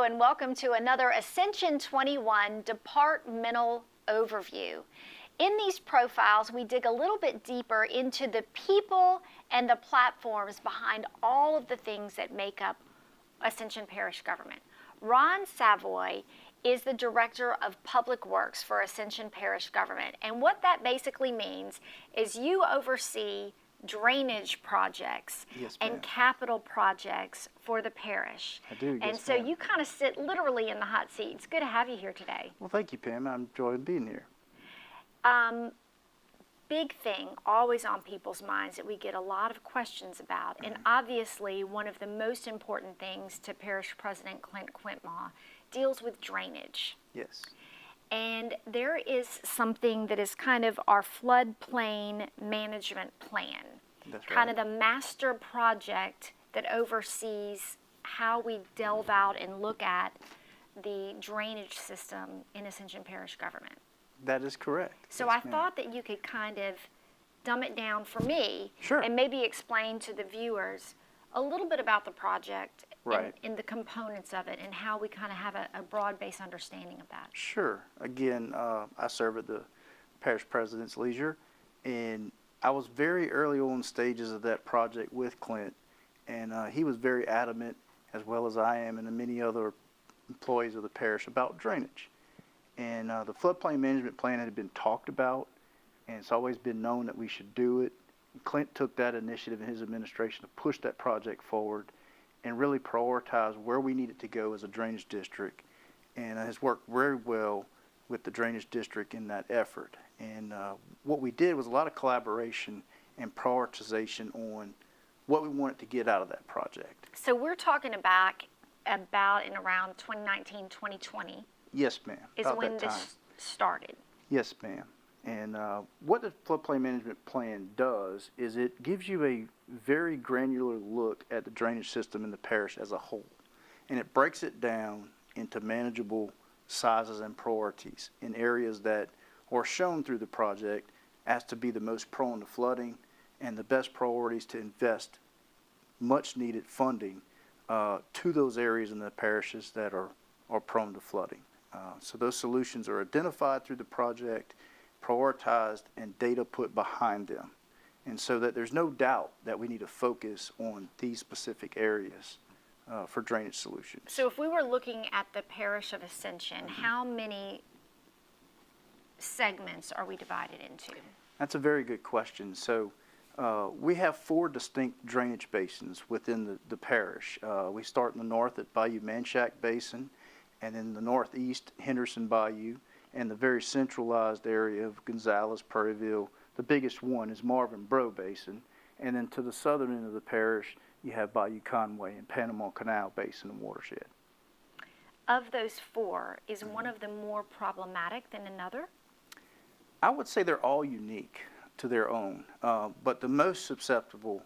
and welcome to another Ascension 21 Departmental Overview. In these profiles, we dig a little bit deeper into the people and the platforms behind all of the things that make up Ascension Parish government. Ron Savoy is the Director of Public Works for Ascension Parish government. And what that basically means is you oversee drainage projects and capital projects for the parish. I do, and so you kind of sit literally in the hot seat. It's good to have you here today. Well, thank you, Pam. I'm enjoying being here. Big thing always on people's minds that we get a lot of questions about, and obviously one of the most important things to Parish President Clint Quintmaw deals with drainage. Yes. And there is something that is kind of our floodplain management plan. That's kind right. of the master project that oversees how we delve out and look at the drainage system in Ascension Parish government. That is correct. So Yes, I thought that you could kind of dumb it down for me Sure. and maybe explain to the viewers a little bit about the project Right. and the components of it and how we kind of have a broad-based understanding of that. Sure. Again, I serve at the parish president's leisure, and I was very early on stages of that project with Clint, and he was very adamant, as well as I am and many other employees of the parish, about drainage. And the floodplain management plan had been talked about, and it's always been known that we should do it. Clint took that initiative in his administration to push that project forward and really prioritize where we needed to go as a drainage district, and has worked very well with the drainage district in that effort. And what we did was a lot of collaboration and prioritization on what we wanted to get out of that project. So we're talking about in around 2019, 2020. Yes, ma'am. Is about when that time. this started. Yes, ma'am. And what the floodplain management plan does is it gives you a very granular look at the drainage system in the parish as a whole. And it breaks it down into manageable sizes and priorities in areas that are shown through the project as to be the most prone to flooding and the best priorities to invest much needed funding to those areas in the parishes that are prone to flooding. So those solutions are identified through the project, prioritized, and data put behind them. And so that there's no doubt that we need to focus on these specific areas for drainage solutions. So if we were looking at the parish of Ascension, how many segments are we divided into? That's a very good question. So we have 4 distinct drainage basins within the parish. We start in the north at Bayou Manchac Basin, and in the northeast, Henderson Bayou, and the very centralized area of Gonzales, Prairieville. The biggest one is Marvin Bro Basin, and then to the southern end of the parish, you have Bayou Conway and Panama Canal Basin and watershed. Of those 4, is one of them more problematic than another? I would say they're all unique to their own, but the most susceptible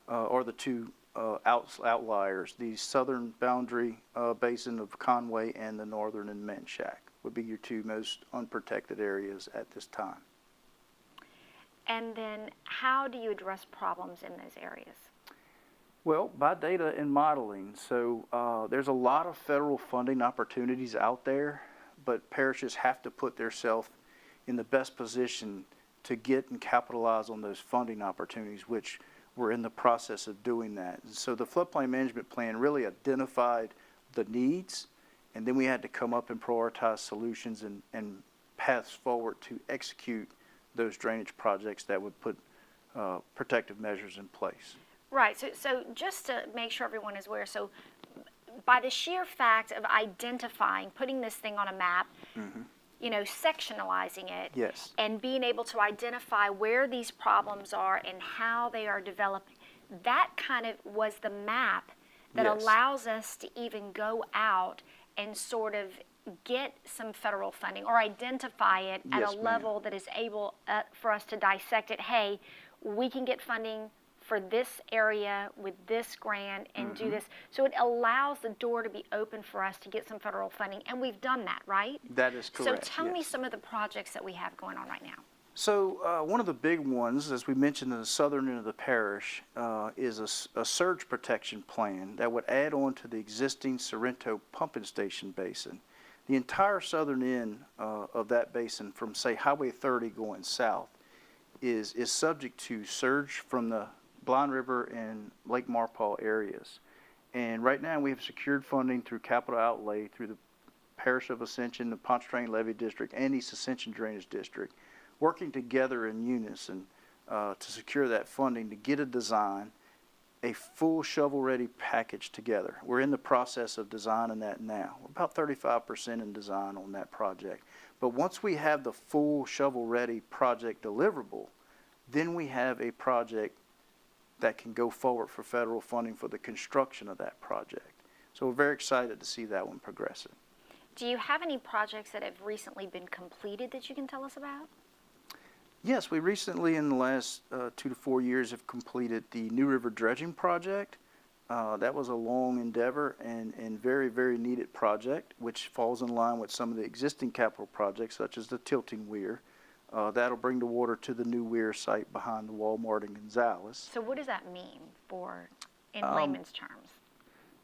are the 2 outliers, the southern boundary basin of Conway and the northern in Manchac would be your 2 most unprotected areas at this time. And then how do you address problems in those areas? Well, by data and modeling. So there's a lot of federal funding opportunities out there, but parishes have to put themselves in the best position to get and capitalize on those funding opportunities, which we're in the process of doing that. And so the floodplain management plan really identified the needs, and then we had to come up and prioritize solutions and paths forward to execute those drainage projects that would put protective measures in place. Right, so just to make sure everyone is aware, so by the sheer fact of identifying, putting this thing on a map, you know, sectionalizing it, Yes. and being able to identify where these problems are and how they are developed, that kind of was the map that Yes. allows us to even go out and sort of get some federal funding or identify it at Yes, a ma'am. level that is able for us to dissect it. Hey, we can get funding for this area with this grant and do this. So it allows the door to be open for us to get some federal funding, and we've done that, right? That is correct. So tell me yes. some of the projects that we have going on right now. So one of the big ones, as we mentioned in the southern end of the parish, is a surge protection plan that would add on to the existing Sorrento pumping station basin. The entire southern end of that basin, from say Highway 30 going south, is subject to surge from the Blind River and Lake Marpaw areas. And right now we have secured funding through capital outlay through the Parish of Ascension, the Pontchartrain Levee District, and East Ascension Drainage District, working together in unison to secure that funding to get a design, a full shovel-ready package together. We're in the process of designing that now. We're about 35% in design on that project. But once we have the full shovel-ready project deliverable, then we have a project that can go forward for federal funding for the construction of that project. So we're very excited to see that one progressing. Do you have any projects that have recently been completed that you can tell us about? Yes, we recently, in the last 2 to 4 years, have completed the New River dredging project. That was a long endeavor and very, very needed project, which falls in line with some of the existing capital projects, such as the tilting weir. That'll bring the water to the new weir site behind the Walmart in Gonzales. So what does that mean in layman's terms?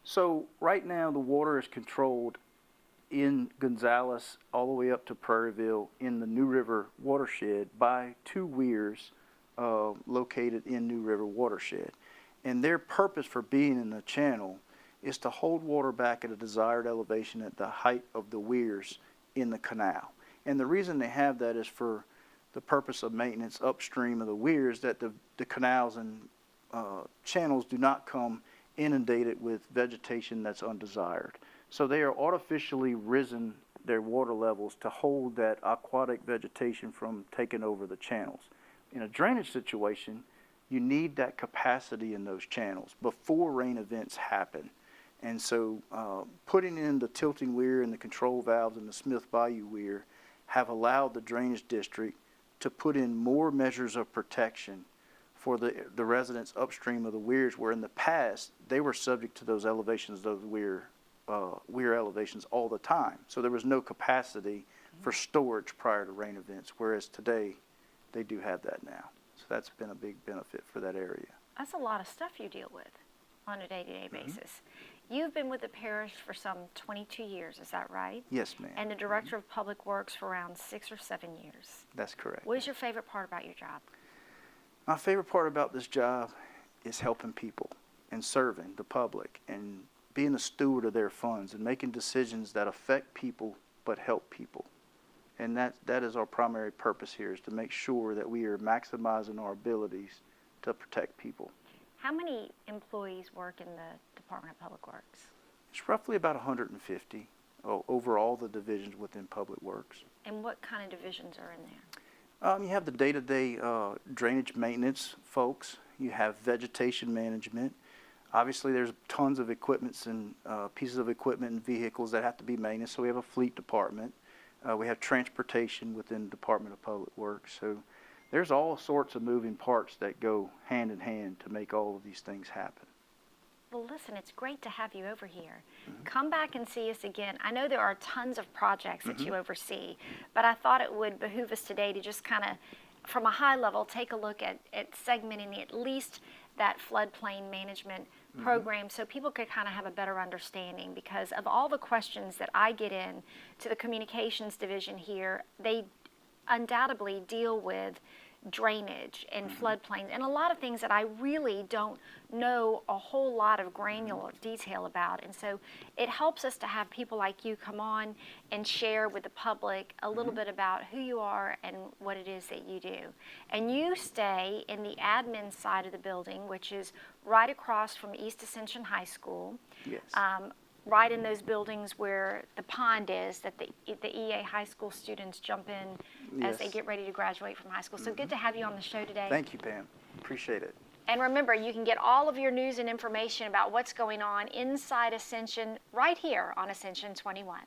So right now the water is controlled in Gonzales all the way up to Prairieville in the New River watershed by 2 weirs located in New River watershed. And their purpose for being in the channel is to hold water back at a desired elevation at the height of the weirs in the canal. And the reason they have that is for the purpose of maintenance upstream of the weirs, that the canals and channels do not come inundated with vegetation that's undesired. So they are artificially risen their water levels to hold that aquatic vegetation from taking over the channels. In a drainage situation, you need that capacity in those channels before rain events happen. And so putting in the tilting weir and the control valves in the Smith Bayou weir have allowed the drainage district to put in more measures of protection for the residents upstream of the weirs, where in the past they were subject to those elevations, those weir elevations all the time. So there was no capacity for storage prior to rain events, whereas today they do have that now. So that's been a big benefit for that area. That's a lot of stuff you deal with on a day-to-day basis. You've been with the parish for some 22 years, is that right? Yes, ma'am. And the Director of Public Works for around 6 or 7 years. That's correct. What is your favorite part about your job? My favorite part about this job is helping people and serving the public and being a steward of their funds and making decisions that affect people but help people. And that is our primary purpose here, is to make sure that we are maximizing our abilities to protect people. How many employees work in the Department of Public Works? It's roughly about 150 over all the divisions within Public Works. And what kind of divisions are in there? You have the day-to-day drainage maintenance folks. You have vegetation management. Obviously, there's tons of equipments and pieces of equipment and vehicles that have to be maintained, so we have a fleet department. We have transportation within the Department of Public Works. So there's all sorts of moving parts that go hand in hand to make all of these things happen. Well, listen, it's great to have you over here. Come back and see us again. I know there are tons of projects that you oversee, but I thought it would behoove us today to just kind of, from a high level, take a look at segmenting at least that floodplain management program so people could kind of have a better understanding, because of all the questions that I get in to the communications division here, they undoubtedly deal with drainage and floodplains and a lot of things that I really don't know a whole lot of granular detail about. And so it helps us to have people like you come on and share with the public a little bit about who you are and what it is that you do. And you stay in the admin side of the building, which is right across from East Ascension High School. Yes. Right in those buildings where the pond is, that the EA high school students jump in as they get ready to graduate from high school. So good to have you on the show today. Thank you, Pam. Appreciate it. And remember, you can get all of your news and information about what's going on inside Ascension right here on Ascension 21.